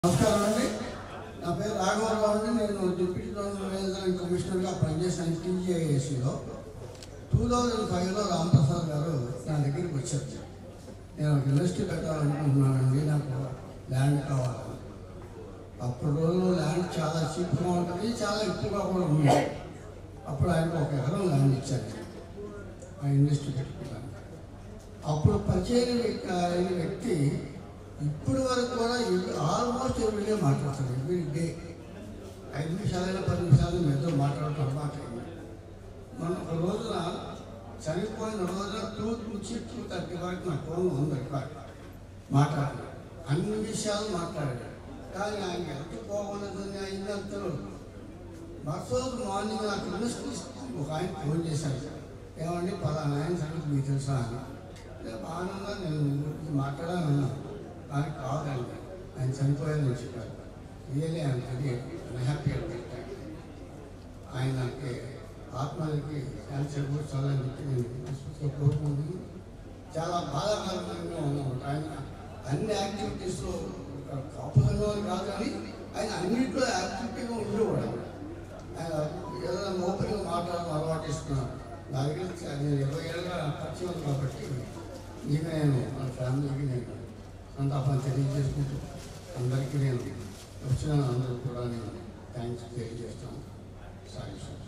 నమస్కారం అండి. నా పేరు రాఘవరావు అండి. నేను డిప్యూటీ జోనల్ కమిషనర్గా పనిచేశాను టీజీఐఎస్లో. 2005లో రామప్రసాద్ గారు నా దగ్గరికి వచ్చారు. నేను ఒక యూనివర్సిటీ పెట్టాలనుకుంటున్నానండి, నాకు ల్యాండ్ కావాలి. అప్పుడు రోజుల్లో ల్యాండ్ చాలా చీప్గా ఉంటుంది, చాలా ఎక్కువగా కూడా ఉంది. అప్పుడు ఆయనకు 1 ఎకరం ల్యాండ్ ఇచ్చారు ఆ యూనివర్సిటీ పెట్టుకున్నాను. అప్పుడు పరిచయం అయిన వ్యక్తి ఇప్పుడు వరకు కూడా ఆల్మోస్ట్ ఎవ్రీడే మాట్లాడతాడు. ఎవ్రీ డే 5 నిమిషాలైనా 10 నిమిషాలు మీతో మాట్లాడటం అలవాటు అయింది. మన ఒక రోజున చనిపోయిన రోజున 2 నుంచి 2:30 వరకు నా ఫోన్ ఉంది రికార్డ్ మాట్లాడాడు. అన్ని విషయాలు మాట్లాడాడు. కానీ ఆయన ఎంత పోగొన్నదని అయిందంతా మరుసటి మార్నింగ్ నాకు ఒక ఆయన ఫోన్ చేశాను. ఏమండి పలానా ఆయన సంగతి మీకు తెలుసా అని. బాగా నేను మాట్లాడాను. కానీ కాదండి, ఆయన చనిపోయారని చెప్పారు. రియల్లీ ఆయన హ్యాపీ అంటే ఆయనకి ఆత్మకి క్యాన్సర్ కూడా చాలా చెప్పి నేను కోరుకుంటుంది. చాలా బాధాకరంగా ఉన్నాను. ఆయన అన్ని యాక్టివిటీస్లో కాపుదంగా కాదు, కానీ ఆయన అన్నింటిలో యాక్టివిటీగా ఉండేవాడు. ఆయన ఏదైనా ఓపెన్గా మాట్లాడడం అలవాటు ఇస్తున్నాను. నా దగ్గర నేను 20 ఏళ్ళగా పరిచయం కాబట్టి నేను మన ఫ్యామిలీకి నేను సంతాపం తెలియజేసుకుంటూ అందరికీ నేను వచ్చిన అందరూ కూడా నేను థ్యాంక్స్ తెలియజేస్తాను. Sorry sir.